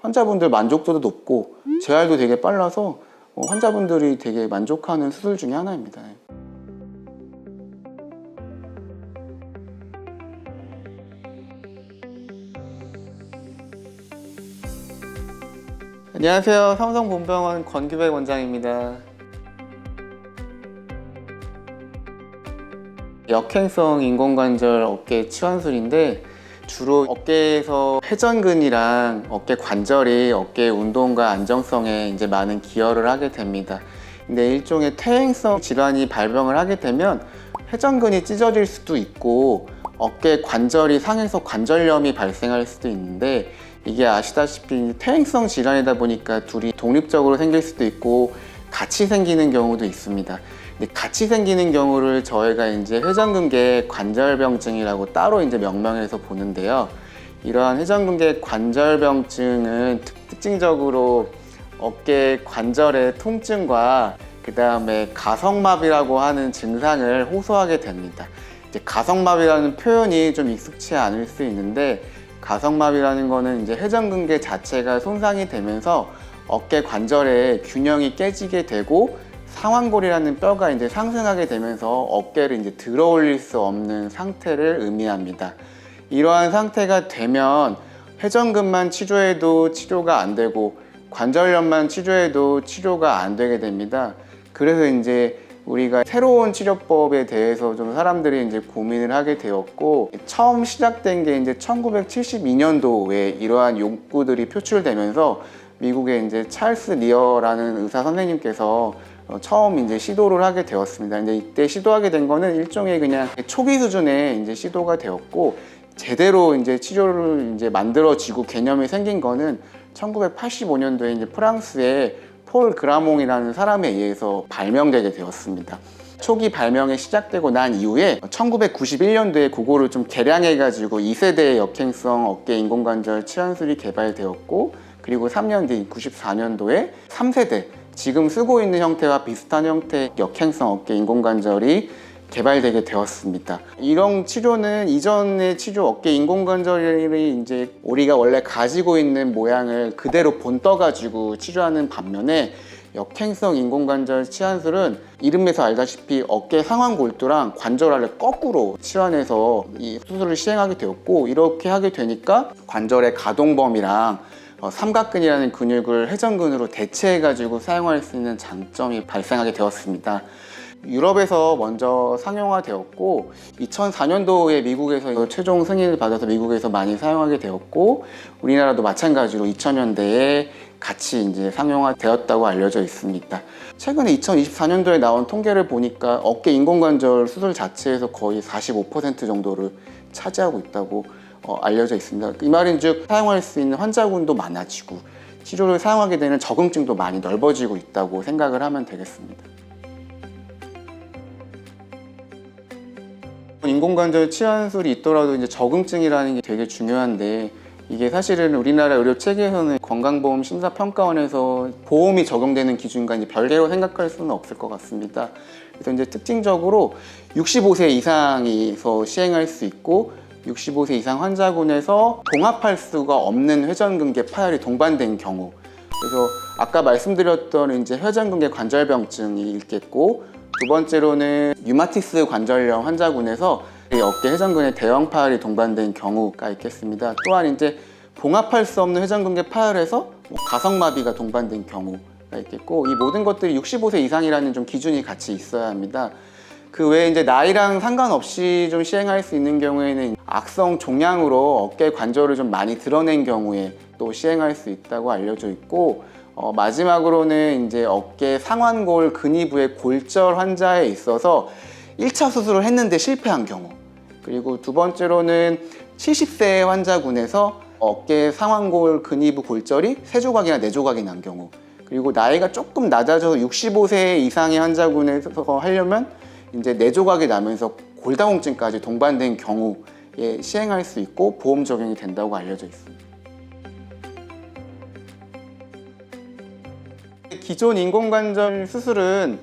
환자분들 만족도도 높고 재활도 되게 빨라서 환자분들이 되게 만족하는 수술 중에 하나입니다. 안녕하세요. 삼성본병원 권규백 원장입니다. 역행성 인공관절 어깨 치환술인데 주로 어깨에서 회전근이랑 어깨 관절이 어깨 운동과 안정성에 이제 많은 기여를 하게 됩니다. 근데 일종의 퇴행성 질환이 발병을 하게 되면 회전근이 찢어질 수도 있고 어깨 관절이 상해서 관절염이 발생할 수도 있는데, 이게 아시다시피 퇴행성 질환이다 보니까 둘이 독립적으로 생길 수도 있고 같이 생기는 경우도 있습니다. 근데 같이 생기는 경우를 저희가 이제 회전근개 관절병증이라고 따로 이제 명명해서 보는데요. 이러한 회전근개 관절병증은 특징적으로 어깨 관절의 통증과 그 다음에 가성마비라고 하는 증상을 호소하게 됩니다. 이제 가성마비라는 표현이 좀 익숙치 않을 수 있는데, 가성마비라는 거는 이제 회전근개 자체가 손상이 되면서 어깨 관절의 균형이 깨지게 되고 상완골이라는 뼈가 이제 상승하게 되면서 어깨를 이제 들어 올릴 수 없는 상태를 의미합니다. 이러한 상태가 되면 회전근만 치료해도 치료가 안 되고 관절염만 치료해도 치료가 안 되게 됩니다. 그래서 이제 우리가 새로운 치료법에 대해서 좀 사람들이 이제 고민을 하게 되었고, 처음 시작된 게 이제 1972년도에 이러한 욕구들이 표출되면서 미국의 이제 찰스 리어라는 의사 선생님께서 처음 이제 시도를 하게 되었습니다. 근데 이때 시도하게 된 거는 일종의 그냥 초기 수준의 이제 시도가 되었고, 제대로 이제 치료를 이제 만들어지고 개념이 생긴 거는 1985년도에 이제 프랑스의 폴 그라몽이라는 사람에 의해서 발명되게 되었습니다. 초기 발명이 시작되고 난 이후에 1991년도에 그거를 좀 개량해 가지고 2세대의 역행성 어깨 인공관절 치환술이 개발되었고, 그리고 3년 뒤 94년도에 3세대 지금 쓰고 있는 형태와 비슷한 형태의 역행성 어깨 인공관절이 개발되게 되었습니다. 이런 치료는 이전의 치료 어깨 인공관절이 이제 우리가 원래 가지고 있는 모양을 그대로 본떠 가지고 치료하는 반면에, 역행성 인공관절 치환술은 이름에서 알다시피 어깨 상완골두랑 관절 아래 거꾸로 치환해서 이 수술을 시행하게 되었고, 이렇게 하게 되니까 관절의 가동 범위랑 삼각근이라는 근육을 회전근으로 대체해 가지고 사용할 수 있는 장점이 발생하게 되었습니다. 유럽에서 먼저 상용화되었고 2004년도에 미국에서 최종 승인을 받아서 미국에서 많이 사용하게 되었고, 우리나라도 마찬가지로 2000년대에 같이 이제 상용화되었다고 알려져 있습니다. 최근에 2024년도에 나온 통계를 보니까 어깨 인공관절 수술 자체에서 거의 45% 정도를 차지하고 있다고 알려져 있습니다. 이 말인즉 사용할 수 있는 환자군도 많아지고 치료를 사용하게 되는 적응증도 많이 넓어지고 있다고 생각을 하면 되겠습니다. 인공관절 치환술이 있더라도 이제 적응증이라는 게 되게 중요한데, 이게 사실은 우리나라 의료 체계에서는 건강보험 심사평가원에서 보험이 적용되는 기준과 이제 별개로 생각할 수는 없을 것 같습니다. 그래서 이제 특징적으로 65세 이상에서 시행할 수 있고, 65세 이상 환자군에서 봉합할 수가 없는 회전근개 파열이 동반된 경우, 그래서 아까 말씀드렸던 이제 회전근개 관절병증이 있겠고, 두 번째로는 류마티스 관절염 환자군에서 어깨 회전근의 대형 파열이 동반된 경우가 있겠습니다. 또한 이제 봉합할 수 없는 회전근개 파열에서 가성마비가 동반된 경우가 있겠고, 이 모든 것들이 65세 이상이라는 좀 기준이 같이 있어야 합니다. 그 외에 이제 나이랑 상관없이 좀 시행할 수 있는 경우에는 악성 종양으로 어깨 관절을 좀 많이 드러낸 경우에 또 시행할 수 있다고 알려져 있고, 마지막으로는 이제 어깨 상완골 근위부의 골절 환자에 있어서 1차 수술을 했는데 실패한 경우, 그리고 두 번째로는 70세 환자군에서 어깨 상완골 근위부 골절이 3조각이나 4조각이 난 경우, 그리고 나이가 조금 낮아져서 65세 이상의 환자군에서 하려면 이제 4조각이 나면서 골다공증까지 동반된 경우에 시행할 수 있고 보험 적용이 된다고 알려져 있습니다. 기존 인공관절 수술은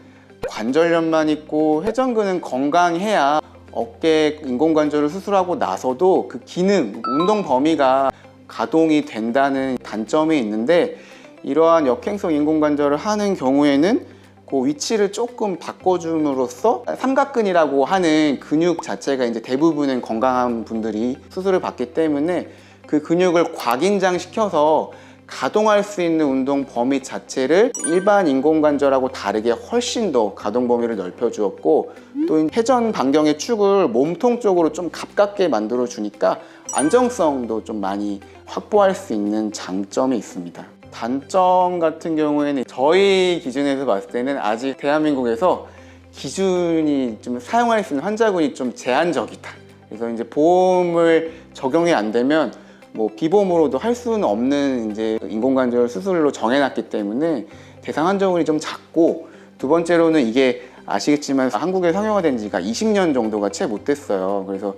관절염만 있고 회전근은 건강해야 어깨 인공관절을 수술하고 나서도 그 기능, 운동 범위가 가동이 된다는 단점이 있는데, 이러한 역행성 인공관절을 하는 경우에는 그 위치를 조금 바꿔줌으로써 삼각근이라고 하는 근육 자체가 이제 대부분은 건강한 분들이 수술을 받기 때문에 그 근육을 과긴장시켜서 가동할 수 있는 운동 범위 자체를 일반 인공관절하고 다르게 훨씬 더 가동 범위를 넓혀 주었고, 또 회전 반경의 축을 몸통 쪽으로 좀 가깝게 만들어 주니까 안정성도 좀 많이 확보할 수 있는 장점이 있습니다. 단점 같은 경우에는 저희 기준에서 봤을 때는 아직 대한민국에서 기준이 좀 사용할 수 있는 환자군이 좀 제한적이다. 그래서 이제 보험을 적용이 안 되면 뭐 비보험으로도 할 수는 없는 이제 인공관절 수술로 정해놨기 때문에 대상 환자군이 좀 작고, 두 번째로는 이게 아시겠지만 한국에 상용화된 지가 20년 정도가 채 못 됐어요. 그래서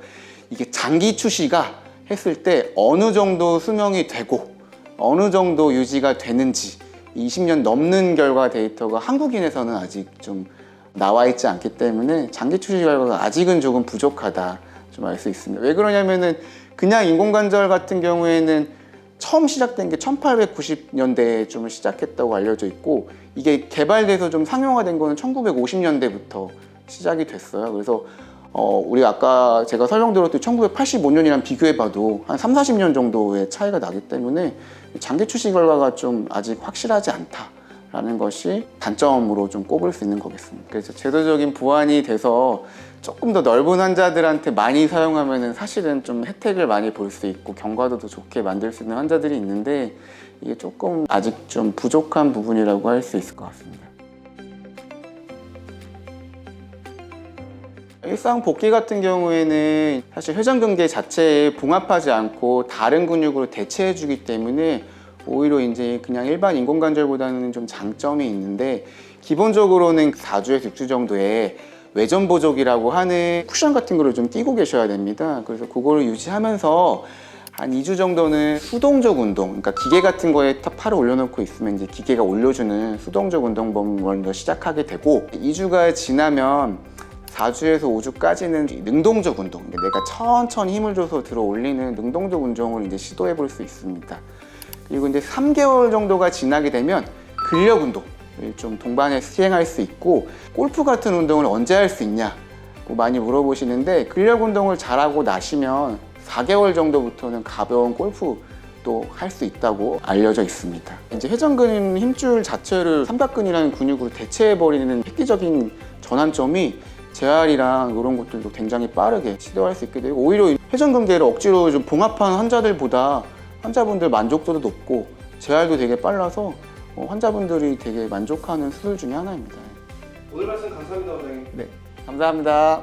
이게 장기 출시가 했을 때 어느 정도 수명이 되고 어느 정도 유지가 되는지 20년 넘는 결과 데이터가 한국인에서는 아직 좀 나와 있지 않기 때문에 장기 출시 결과가 아직은 조금 부족하다 좀 알 수 있습니다. 왜 그러냐면은 그냥 인공관절 같은 경우에는 처음 시작된 게 1890년대에 좀 시작했다고 알려져 있고, 이게 개발돼서 좀 상용화된 거는 1950년대부터 시작이 됐어요. 그래서 우리 아까 제가 설명드렸던 1985년이랑 비교해봐도 한 3, 40년 정도의 차이가 나기 때문에 장기 출시 결과가 좀 아직 확실하지 않다라는 것이 단점으로 좀 꼽을 수 있는 거겠습니다. 그래서 제도적인 보완이 돼서 조금 더 넓은 환자들한테 많이 사용하면 사실은 좀 혜택을 많이 볼 수 있고 경과도도 좋게 만들 수 있는 환자들이 있는데, 이게 조금 아직 좀 부족한 부분이라고 할 수 있을 것 같습니다. 일상 복귀 같은 경우에는 사실 회전근개 자체에 봉합하지 않고 다른 근육으로 대체해 주기 때문에 오히려 이제 그냥 일반 인공관절보다는 좀 장점이 있는데, 기본적으로는 4주에서 6주 정도의 외전 보조기라고 하는 쿠션 같은 거를 좀 끼고 계셔야 됩니다. 그래서 그거를 유지하면서 한 2주 정도는 수동적 운동, 그러니까 기계 같은 거에 팔을 올려놓고 있으면 이제 기계가 올려주는 수동적 운동법을 먼저 시작하게 되고, 2주가 지나면 4주에서 5주까지는 능동적 운동, 내가 천천히 힘을 줘서 들어 올리는 능동적 운동을 이제 시도해 볼 수 있습니다. 그리고 이제 3개월 정도가 지나게 되면 근력 운동을 좀 동반해 시행할 수 있고, 골프 같은 운동을 언제 할 수 있냐 많이 물어보시는데, 근력 운동을 잘하고 나시면 4개월 정도부터는 가벼운 골프도 할 수 있다고 알려져 있습니다. 이제 회전근 힘줄 자체를 삼각근이라는 근육으로 대체해버리는 획기적인 전환점이 재활이랑 이런 것들도 굉장히 빠르게 시도할 수 있게 되고, 오히려 회전근개를 억지로 좀 봉합한 환자들보다 환자분들 만족도도 높고 재활도 되게 빨라서 환자분들이 되게 만족하는 수술 중에 하나입니다. 오늘 말씀 감사합니다, 원장님. 네, 감사합니다.